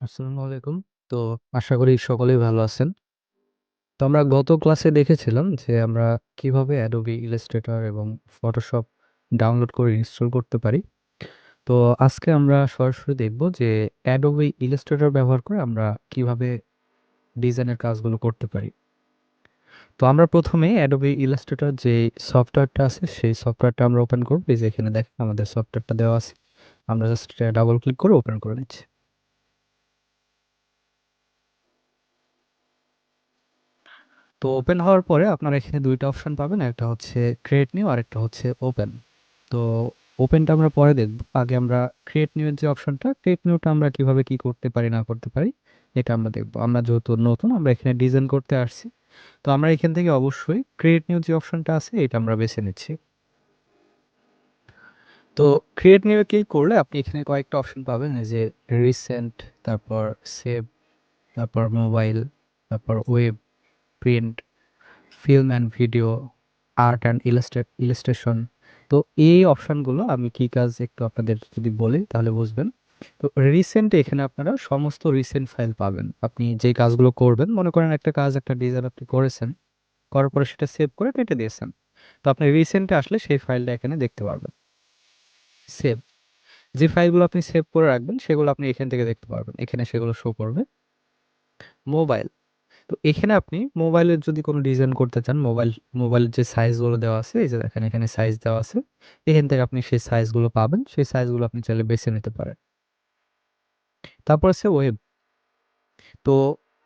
আসসালামু আলাইকুম। তো আশা করি সকলেই ভালো আছেন। তো আমরা গত ক্লাসে দেখেছিলাম যে আমরা কিভাবে Adobe Illustrator এবং Photoshop ডাউনলোড করে ইনস্টল করতে পারি। তো আজকে আমরা সরাসরি দেখব যে Adobe Illustrator ব্যবহার করে আমরা কিভাবে ডিজাইনের কাজগুলো করতে পারি। তো আমরা প্রথমে Adobe Illustrator যে সফটওয়্যারটা আছে সেই সফটওয়্যারটা আমরা ওপেন করব। এই যে এখানে দেখেন আমাদের সফটওয়্যারটা দেওয়া আছে। আমরা জাস্ট এটা ডাবল ক্লিক করে ওপেন করে নিচ্ছি। তো ওপেন হওয়ার পরে আপনারা এখানে ২ টা অপশন পাবেন। একটা হচ্ছে ক্রিয়েট নিউ আরেকটা হচ্ছে ওপেন। তো ওপেনটা আমরা পরে দেখব। আগে আমরা ক্রিয়েট নিউ এর যে অপশনটা, ক্রিয়েট নিউটা আমরা কিভাবে কি করতে পারি না করতে পারি এটা আমরা দেখব। আমরা যেহেতু নতুন আমরা এখানে ডিজাইন করতে আসছি। তো আমরা এখান থেকে অবশ্যই ক্রিয়েট নিউ যে অপশনটা আছে এটা আমরা বেছে নিচ্ছি। তো ক্রিয়েট নিউ এ ক্লিক করলে আপনি এখানে কয়েকটা অপশন পাবেন। এই যে রিসেন্ট, তারপর সেভ, তারপর মোবাইল, তারপর web, print, film and video, art and illustration. তো এই অপশনগুলো আমি কি কাজ একটু আপনাদের যদি বলি তাহলে বুঝবেন। তো রিসেন্ট এখানে আপনারা সমস্ত রিসেন্ট ফাইল পাবেন। আপনি যে কাজগুলো করবেন, মনে করেন একটা কাজ একটা ডিজাইন আপনি করেছেন, করার পরে সেটা সেভ করে কেটে দিয়েছেন। তো আপনি রিসেন্টে আসলে সেই ফাইলটা এখানে দেখতে পারবেন। সেভ, যে ফাইলগুলো আপনি সেভ করে রাখবেন সেগুলো আপনি এখান থেকে দেখতে পারবেন। এখানে সেগুলো শো করবে। মোবাইল, তো এখানে আপনি মোবাইলের যদি কোনো ডিজাইন করতে চান, মোবাইলের যে সাইজগুলো দেওয়া আছে, এই যে দেখেন এখানে সাইজ দেওয়া আছে। এখান থেকে আপনি সেই সাইজগুলো পাবেন। সেই সাইজগুলো আপনি চাইলে বেছে নিতে পারেন। তারপর আছে ওয়েব। তো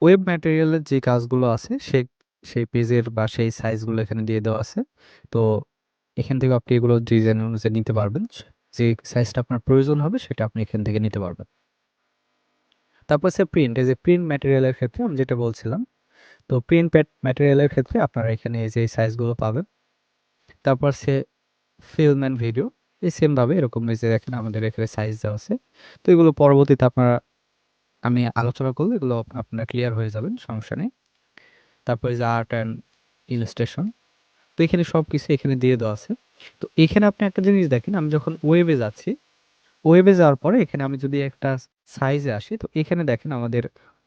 ওয়েব ম্যাটেরিয়ালের যে কাজগুলো আছে সেই পেজের বা সেই সাইজগুলো এখানে দিয়ে দেওয়া আছে। তো এখান থেকে আপনি এগুলো ডিজাইন অনুযায়ী নিতে পারবেন। যে সাইজটা আপনার প্রয়োজন হবে সেটা আপনি এখান থেকে নিতে পারবেন। তারপর আছে প্রিন্ট। এই যে প্রিন্ট ম্যাটেরিয়ালের ক্ষেত্রে আমি যেটা বলছিলাম, তো প্রিন্ট ম্যাটেরিয়ালের ক্ষেত্রে আপনারা এখানে এই যে সাইজগুলো পাবেন। তারপর সে ফিল্ম অ্যান্ড ভিডিও, এই সেম ভাবে এরকম এই যে দেখেন আমাদের এখানে সাইজ দেওয়া আছে। তো এগুলো পরবর্তীতে আপনারা আমি আলোচনা করলে এগুলো আপনারা ক্লিয়ার হয়ে যাবেন, সমস্যা নেই। তারপর এই যে আর্ট অ্যান্ড ইলাস্ট্রেশন, তো এখানে সবকিছু এখানে দিয়ে দেওয়া আছে। তো এখানে আপনি একটা জিনিস দেখেন, আমি যখন ওয়েবে যাচ্ছি, ওয়েবে যাওয়ার পরে এখানে আমি যদি একটা সাইজে আসি, তো এখানে দেখেন আমাদের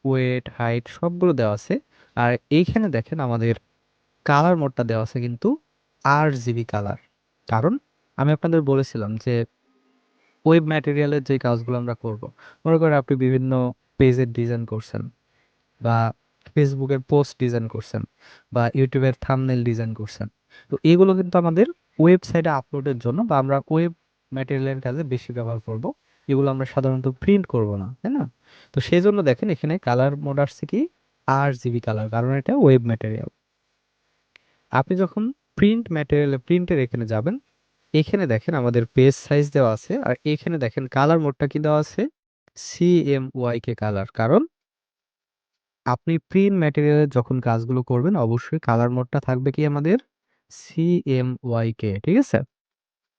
ওয়েট, হাইট সবগুলো দেওয়া আছে। আর এইখানে দেখেন আমাদের কালার মোডটা দেওয়া আছে কিন্তু RGB কালার। কারণ আমি আপনাদের বলেছিলাম যে ওয়েব ম্যাটেরিয়ালের যে কাজগুলো আমরা করব, মনে করেন আপনি বিভিন্ন পেজের ডিজাইন করছেন, বা ফেসবুকের পোস্ট ডিজাইন করছেন, বা ইউটিউবের থাম্বনেল ডিজাইন করছেন। তো এগুলো কিন্তু আমাদের ওয়েবসাইটে আপলোডের জন্য বা আমরা ওয়েব ম্যাটেরিয়ালের কাজে বেশি ব্যবহার করব। এগুলো আমরা সাধারণত প্রিন্ট করব না, তাই না? তো সেই জন্য দেখেন এখানে কালার মোড আসছে কি RGB কালার, কারণ এটা ওয়েব ম্যাটেরিয়াল। আপনি যখন প্রিন্টের এখানে যাবেন, এখানে দেখেন আমাদের পেজ সাইজ দেওয়া আছে, আর এখানে দেখেন কালার মোডটা কি দেওয়া আছে, CMYK কালার। কারণ আপনি প্রিন্ট ম্যাটেরিয়ালের যখন কাজগুলো করবেন অবশ্যই কালার মোডটা থাকবে কি আমাদের CMYK, ঠিক আছে?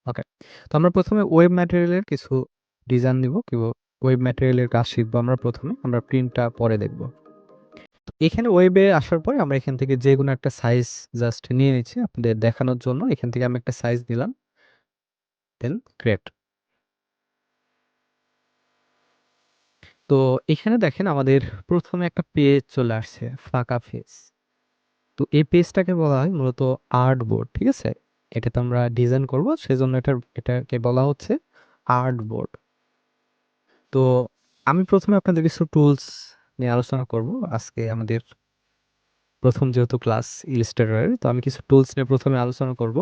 ওকে। তো আমরা প্রথমে ওয়েব ম্যাটেরিয়ালের কিছু ডিজাইন নিব, ওয়েব ম্যাটেরিয়ালের কাজ শিখবো আমরা প্রথমে, আমরা প্রিন্টটা পরে দেখব। এখানে ওয়েবে আসার পরে আমরা এখান থেকে যেকোনো একটা সাইজ জাস্ট নিয়ে নিচ্ছি আপনাদের দেখানোর জন্য। এখান থেকে আমি একটা সাইজ নিলাম, দেন ক্রিয়েট। তো এখানে দেখেন আমাদের প্রথমে একটা পেজ চলে আসছে, ফাঁকা পেজ। তো এই পেজটাকে বলা হয় মূলত আর্টবোর্ড, ঠিক আছে? এটাতে আমরা ডিজাইন করব, সেজন্য এটাকে বলা হচ্ছে আর্টবোর্ড। তো আমি প্রথমে আপনাদের কিছু টুলস নিয়ে আলোচনা করব। আজকে আমাদের প্রথম যেহেতু ক্লাস ইলাস্ট্রেটরের, তো আমি কিছু টুলস নিয়ে প্রথমে আলোচনা করব।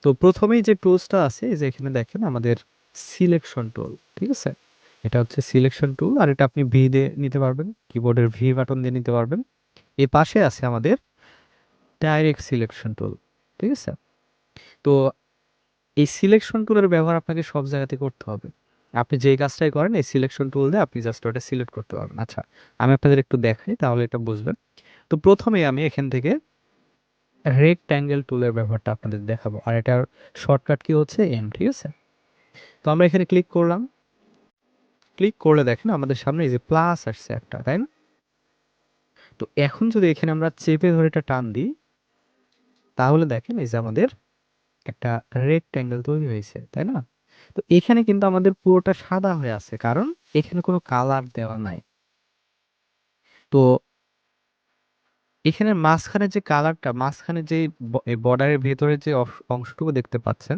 তো প্রথমেই যে টুলসটা আছে, এই যে এখানে দেখেন আমাদের সিলেকশন টুল, ঠিক আছে? এটা হচ্ছে সিলেকশন টুল, আর এটা আপনি ভি দিয়ে নিতে পারবেন, কিবোর্ডের ভি বাটন দিয়ে নিতে পারবেন। এর পাশে আছে আমাদের ডাইরেক্ট সিলেকশন টুল, ঠিক আছে? তো এই সিলেকশন টুলের ব্যবহার আপনাকে সব জায়গাতে করতে হবে। আপনি যেই কাজটাই করেন এই সিলেকশন টুল দিয়ে আপনি জাস্ট ওটা সিলেক্ট করতে পারবেন। আচ্ছা, আমি আপনাদের একটু দেখাই তাহলে এটা বুঝবেন। তো প্রথমেই আমি এখান থেকে রেক্ট্যাঙ্গেল টুলের ব্যবহারটা আপনাদের দেখাবো, আর এটার শর্টকাট কি হচ্ছে এম, ঠিক আছে? তো আমরা এখানে ক্লিক করলাম। ক্লিক করলে দেখেন আমাদের সামনে এই যে প্লাস আসছে একটা, তাই না? তো এখন যদি এখানে আমরা চেপে ধরে এটা টান দিই, তাহলে দেখেন এই যে আমাদের একটা রেক্ট্যাঙ্গেল তৈরি হয়েছে, তাই না? তো এখানে কিন্তু আমাদের পুরোটা সাদা হয়ে আছে, কারণ এখানে কোনো কালার দেওয়া নাই। তো এখানে মাঝখানে যে কালারটা, মাঝখানে যে বর্ডারের ভেতরে যে অংশটুকু দেখতে পাচ্ছেন,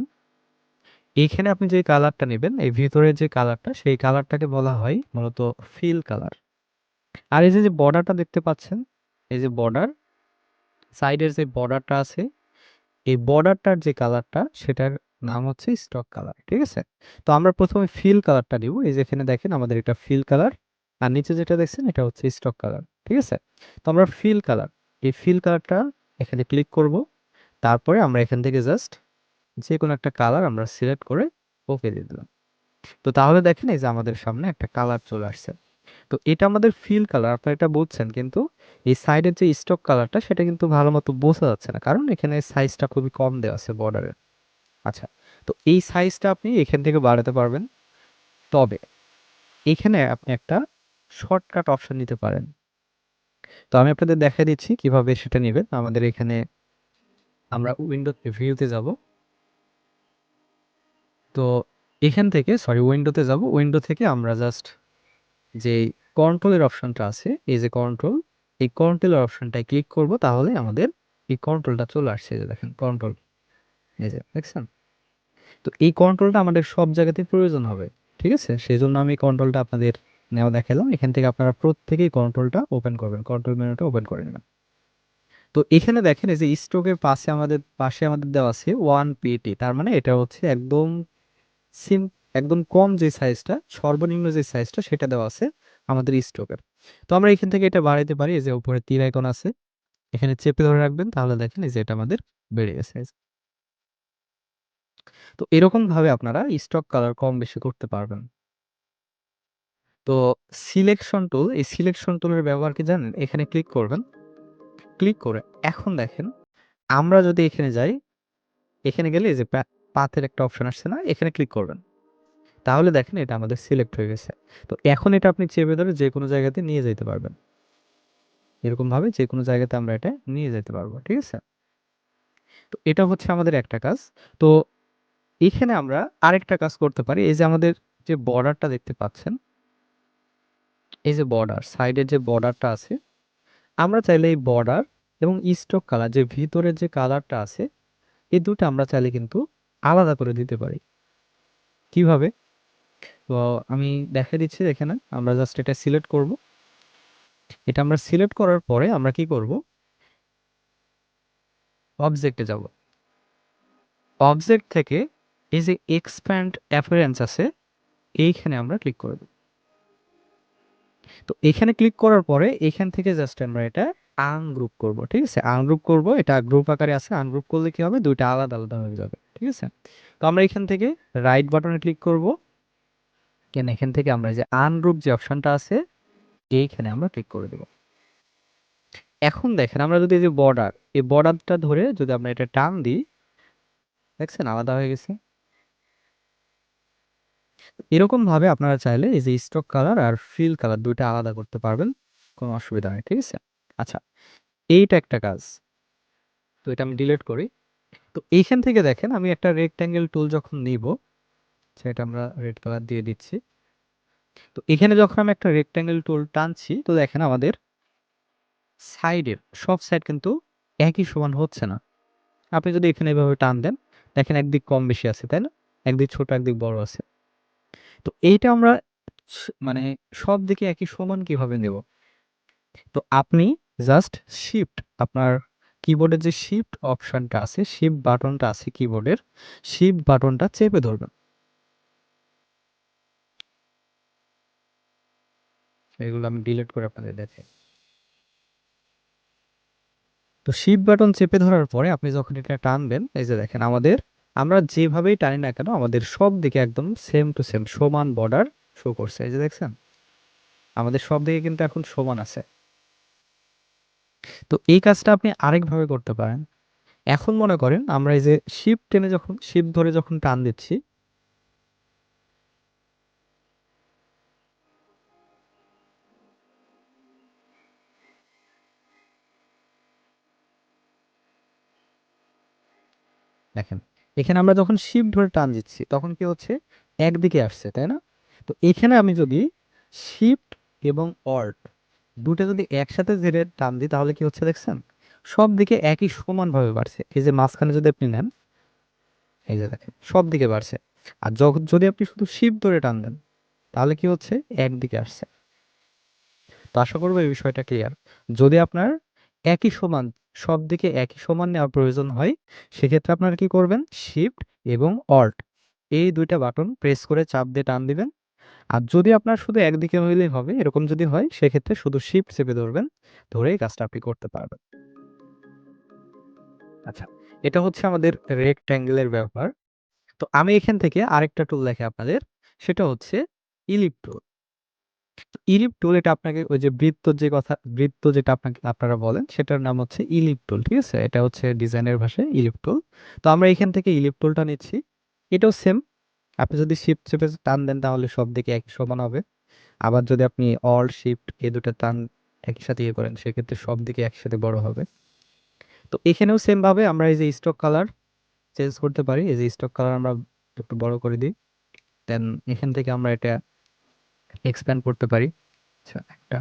এইখানে আপনি যে কালারটা নেবেন, এই ভিতরের যে কালারটা, সেই কালারটাকে বলা হয় মূলত ফিল কালার। আর এই যে বর্ডারটা দেখতে পাচ্ছেন, এই যে বর্ডার, সাইডের যে বর্ডারটা আছে, এই বর্ডারটার যে কালারটা, সেটার নাম হচ্ছে স্টক কালার। ঠিক আছে? তো আমরা প্রথমে ফিল কালারটা নিব। এই যে এখানে দেখেন আমাদের এটা ফিল কালার, আর নিচে যেটা দেখছেন এটা হচ্ছে স্টক কালার। ঠিক আছে? তো আমরা ফিল কালার, এই ফিল কালারটা এখানে ক্লিক করব। তারপরে আমরা এখান থেকে জাস্ট যে কোনো একটা কালার আমরা সিলেক্ট করে ওকে দিয়ে দিলাম। তো তাহলে দেখেন এই যে আমাদের সামনে একটা কালার চলে আসছে। তো এটা আমাদের ফিল কালার, আপনারা এটা বুঝছেন, কিন্তু এই সাইডের যে স্টক কালারটা সেটা কিন্তু ভালো মতো বোঝা যাচ্ছে না, কারণ এখানে সাইজটা খুবই কম দেওয়া আছে বর্ডারের। আচ্ছা, তো এই সাইজটা আপনি এখান থেকে বাড়াতে পারবেন। তবে এখানে আপনি একটা শর্টকাট অপশন নিতে পারেন। তো আমি আপনাদের দেখাই দিচ্ছি কিভাবে সেটা নেবেন। আমাদের এখানে আমরা উইন্ডোতে ভিউতে যাব। তো এখান থেকে উইন্ডোতে যাব। উইন্ডো থেকে আমরা জাস্ট যে কন্ট্রোলের অপশনটা আছে, এই যে কন্ট্রোল, এই কন্ট্রোলের অপশনটায় ক্লিক করব, তাহলে আমাদের এই কন্ট্রোলটা চলে আসছে। এই যে দেখেন কন্ট্রোল, এই যে দেখছেন? তো এই কন্ট্রোলটা আমাদের সব জায়গাতেই প্রয়োজন হবে। ঠিক আছে? সেজন্য আমি কন্ট্রোলটা আপনাদের নেওয়া দেখালাম। এখান থেকে আপনারা প্রত্যেকেই কন্ট্রোলটা ওপেন করবেন, কন্ট্রোল মেনুটা ওপেন করে নেবেন। তো এখানে দেখেন এই যে স্ট্রোকের পাশে আমাদের দেওয়া আছে 1 pt, তার মানে এটা হচ্ছে একদম সিম একদম কম যে সাইজটা, সর্বনিম্ন যে সাইজটা সেটা দেওয়া আছে আমাদের স্ট্রোকের। তো আমরা এখান থেকে এটা বাড়াইতে পারি। এই যে উপরে তীর আইকন আছে, এখানে চেপে ধরে রাখবেন, তাহলে দেখেন এই যে এটা আমাদের বেড়ে গেছে। তো এরকম ভাবে আপনারা স্টক কালার কম বেশি করতে পারবেন। তো সিলেকশন টুল, এই সিলেকশন টুলের ব্যবহার কি জানেন? এখানে ক্লিক করবেন, ক্লিক করে এখন দেখেন আমরা যদি এখানে যাই, এখানে গেলে এই যে পাথের একটা অপশন আসছে না, এখানে ক্লিক করবেন, তাহলে দেখেন এটা আমাদের সিলেক্ট হয়ে গেছে। তো এখন এটা আপনি চেপে ধরে যে কোনো জায়গাতে নিয়ে যেতে পারবেন। এরকম ভাবে যে কোনো জায়গাতে আমরা এটা নিয়ে যেতে পারবো। ঠিক আছে? তো এটা হচ্ছে আমাদের একটা কাজ। তো এখানে আমরা আরেকটা কাজ করতে পারি। এই যে আমাদের যে বর্ডারটা দেখতে পাচ্ছেন, এই যে বর্ডার, সাইডের যে বর্ডারটা আছে, আমরা চাইলে এই বর্ডার এবং স্টক কালার, যে ভিতরের যে কালারটা আছে, এই দুটো আমরা চাইলে কিন্তু আলাদা করে দিতে পারি। কিভাবে? তো আমি দেখা দিচ্ছি, এখানে আমরা জাস্ট এটা সিলেক্ট করব। এটা আমরা সিলেক্ট করার পরে আমরা কি করব? অবজেক্টে যাব। অবজেক্ট থেকে এই যে এক্সপ্যান্ড অ্যাপিয়ারেন্স আছে, এইখানে আমরা ক্লিক করে দেব। তো এখানে ক্লিক করার পরে এখান থেকে জাস্ট আমরা এটা আনগ্রুপ করব। ঠিক আছে? আনগ্রুপ করব, এটা গ্রুপ আকারে আছে। আনগ্রুপ করলে কি হবে? দুইটা আলাদা আলাদা হয়ে যাবে। ঠিক আছে? তো আমরা এখান থেকে রাইট বাটনে ক্লিক করব। এখান থেকে আমরা যে আনগ্রুপ যে অপশনটা আছে, এইখানে আমরা ক্লিক করে দেব। এখন দেখেন আমরা যদি এই যে বর্ডার, এই বর্ডারটা ধরে যদি আমরা এটা টান দিই, দেখছেন আলাদা হয়ে গেছে। এরকম ভাবে আপনারা চাইলে এই যে স্টক কালার আর ফিল কালার দুইটা আলাদা করতে পারবেন, কোনো অসুবিধা নেই। ঠিক আছে? আচ্ছা, এইটা একটা কাজ। তো এটা আমি ডিলিট করি। তো এইখান থেকে দেখেন আমি একটা রেক্ট্যাঙ্গেল টুল যখন নিব, সেটা আমরা রেড কালার দিয়ে দিচ্ছি। তো এখানে যখন আমি একটা রেক্ট্যাঙ্গেল টুল টানছি, তো দেখেন আমাদের সাইডের সব সাইড কিন্তু একই সমান হচ্ছে না। আপনি যদি এখানে এভাবে টান দেন, দেখেন একদিক কম বেশি আছে, তাই না? একদিক ছোট একদিক বড় আছে। তো এইটা আমরা মানে সব দিকে একই সমান কিভাবে নেব? তো আপনি জাস্ট শিফট, আপনার কিবোর্ডের যে শিফট অপশনটা আছে, শিফট বাটনটা আছে কিবোর্ডের, শিফট বাটনটা চেপে ধরবেন। এগুলো আমি ডিলিট করে আপনাদের দেখাই। তো শিফট বাটন চেপে ধরার পরে আপনি যখন এটা টানবেন, এই যে দেখেন আমরা যেভাবেই টানি না কেন আমাদের সব দিকে একদম সেম টু সেম সমান বর্ডার শো করছে। এই যে দেখছেন আমাদের সব দিকে কিন্তু এখন সমান আছে। তো এই কাজটা আপনি আরেকভাবে করতে পারেন। এখন মনে করেন আমরা এই যে শিফট ধরে যখন টান দিচ্ছি, দেখেন এখানে আমরা যখন শিফট ধরে টান দিচ্ছি তখন কি হচ্ছে? একদিকে আসছে, তাই না? তো এখানে আমি যদি শিফট এবং অল্ট দুটো যদি একসাথে ধরে টান দিই তাহলে কি হচ্ছে দেখছেন? সব দিকে একই সমানভাবে বাড়ছে। এই যে মাঝখানে যদি আপনি নেন, এই যে দেখেন সব দিকে বাড়ছে। আর যখন যদি আপনি শুধু শিপ ধরে টান দেন তাহলে কি হচ্ছে? একদিকে আসছে। তো আশা করবো এই বিষয়টা ক্লিয়ার। যদি আপনার একই সমান সব দিকে একই সমান নেওয়ার প্রয়োজন হয়, সেক্ষেত্রে আপনারা কি করবেন? শিফট এবং অল্ট এই ২ টা বাটন প্রেস করে চাপ দিয়ে টান দিবেন। আর যদি আপনার শুধু একদিকে হইলেই হবে, এরকম যদি হয় সেক্ষেত্রে শুধু শিফট চেপে ধরবেন। ধরেই কাজটা আপনি করতে পারবেন। আচ্ছা, এটা হচ্ছে আমাদের রেক্ট্যাঙ্গেলের ব্যবহার। তো আমি এখান থেকে আরেকটা টুল দেখাই আপনাদের। সেটা হচ্ছে ইলিপ টুল। ইলিপ টুল এটা আপনাকে ওই যে বৃত্ত যেটা আপনারা বলেন সেটার নাম হচ্ছে ইলিপ টুল। ঠিক আছে? এটা হচ্ছে ডিজাইনের ভাষায় ইলিপ টুল। তো আমরা এখান থেকে ইলিপ টুলটা নিচ্ছি। এটাও সেম। আপনি যদি শিফট চেপে টান দেন তাহলে সব দিকে একই সমান হবে। আবার যদি আপনি অল্ট শিফট এই দুটো টান একই সাথে ইয়ে করেন সেক্ষেত্রে সব দিকে একসাথে বড় হবে। তো এখানেও সেম ভাবে আমরা এই যে স্টক কালার চেঞ্জ করতে পারি। এই যে স্টক কালার আমরা একটু বড় করে দিই। দেন এখান থেকে আমরা এটা এক্সপ্যান্ড করতে পারি। আচ্ছা, একটা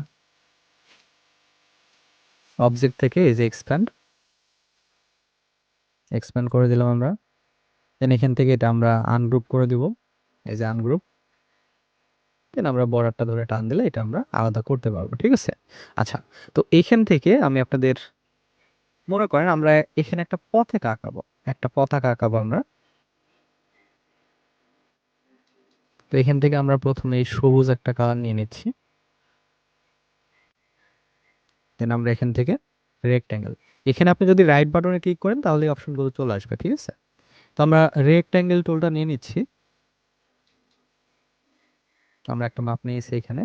অবজেক্ট থেকে এই যে এক্সপ্যান্ড করে দিলাম আমরা। দেন এখান থেকে এটা আমরা আনগ্রুপ করে দিব। এই যে আনগ্রুপ। দেন আমরা বর্ডারটা ধরে টান দিলে এটা আমরা আলাদা করতে পারবো। ঠিক আছে? আচ্ছা, তো এইখান থেকে আমি আপনাদের মনে করেন আমরা এখানে একটা পতাকা আঁকাবো। একটা পতাকা আঁকাবো আমরা। তো এখান থেকে আমরা প্রথমে এই সবুজ একটা কালার নিয়ে নিচ্ছি। দেন আমরা এখান থেকে রেক্ট্যাঙ্গেল। এখানে আপনি যদি রাইট বাটনে ক্লিক করেন তাহলে এই অপশনগুলো চলে আসবে। ঠিক আছে? তো আমরা রেক্ট্যাঙ্গেল টুলটা নিয়ে নিচ্ছি। আমরা একটা মাপ নিয়েছি এখানে।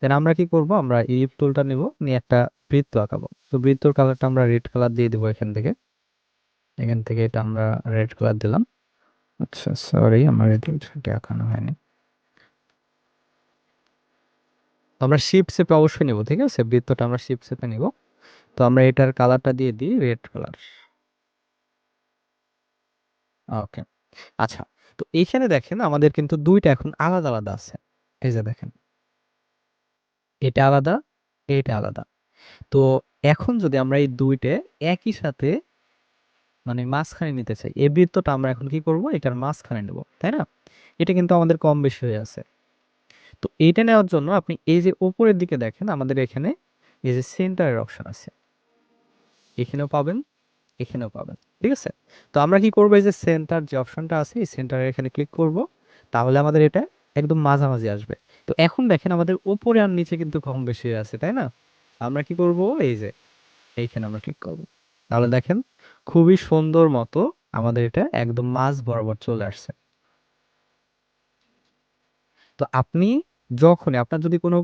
দেন আমরা কি করব? আমরা ইলিপ টুলটা নেব, নিয়ে একটা বৃত্ত আঁকাবো। তো বৃত্তর কালারটা আমরা রেড কালার দিয়ে দেবো এখান থেকে। এখান থেকে এটা আমরা রেড কালার দিলাম। আচ্ছা, সরি আমার এটা আঁকানো হয়নি। তো আমরা শিপ শেপে অবশ্যই নেব। ঠিক আছে? বৃত্তটা আমরা শিপ শেপে নেব। তো আমরা এটার কালারটা দিয়ে দিই রেড কালার। ওকে। আচ্ছা, তো এইখানে দেখেন আমাদের কিন্তু ২ টা এখন আলাদা, আলাদা আছে। এই যে দেখেন। এটা আলাদা, এটা আলাদা। তো এখন যদি আমরা এই ২ টে একই সাথে মানে মাঝখানে নিতে চাই, এই বৃত্তটা আমরা এখন কি করব? এটার মাঝখানে নেব। তাই না? এটা কিন্তু আমাদের কম বেশি হয়ে আছে। তো এইটা নেওয়ার জন্য আপনি এই যে উপরের দিকে দেখেন আমাদের এখানে এই যে সেন্টারের অপশন আছে। এখানেও পাবেন, এখানেও পাবেন। ঠিক আছে? তো আমরা কি করব? এই যে সেন্টার যে অপশনটা আছে এই সেন্টারে এখানে ক্লিক করব। তাহলে আমাদের এটা একদম মাঝামাঝি আসবে। তো এখন দেখেন আমাদের উপরে আর নিচে কিন্তু কম বেশি হয়ে আছে। তাই না? আমরা কি করব? এই যে এইখানে আমরা ক্লিক করব। তাহলে দেখেন খুবই সুন্দর মতো আমাদের এটা একদম মাঝ বরাবর চলে আসছে। তো আপনি যখনই আপনার যদি কোনো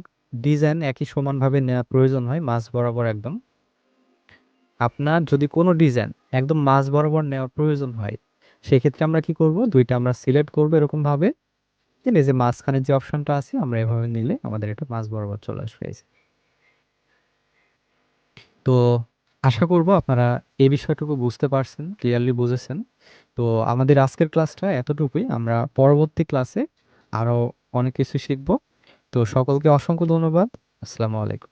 ডিজাইন একই সমানভাবে নেওয়া প্রয়োজন হয় মাঝ বরাবর একদম, আপনার যদি কোনো ডিজাইন একদম মাঝ বরাবর নেওয়ার প্রয়োজন হয়, সেক্ষেত্রে আমরা কি করব? ২ টা আমরা সিলেক্ট করব এরকমভাবে। দেন এই যে মাঝখানে যে অপশনটা আছে আমরা এভাবে নিলে আমাদের এটা মাঝ বরাবর চলে আসবে। এই যে। তো আশা করব আপনারা এই বিষয়টুকু বুঝতে পারছেন, ক্লিয়ারলি বুঝেছেন। তো আমাদের আজকের ক্লাসটা এতটুকুই। আমরা পরবর্তী ক্লাসে আরো অনেক কিছু শিখব। তো সকলকে অসংখ্য ধন্যবাদ। আসসালামু আলাইকুম।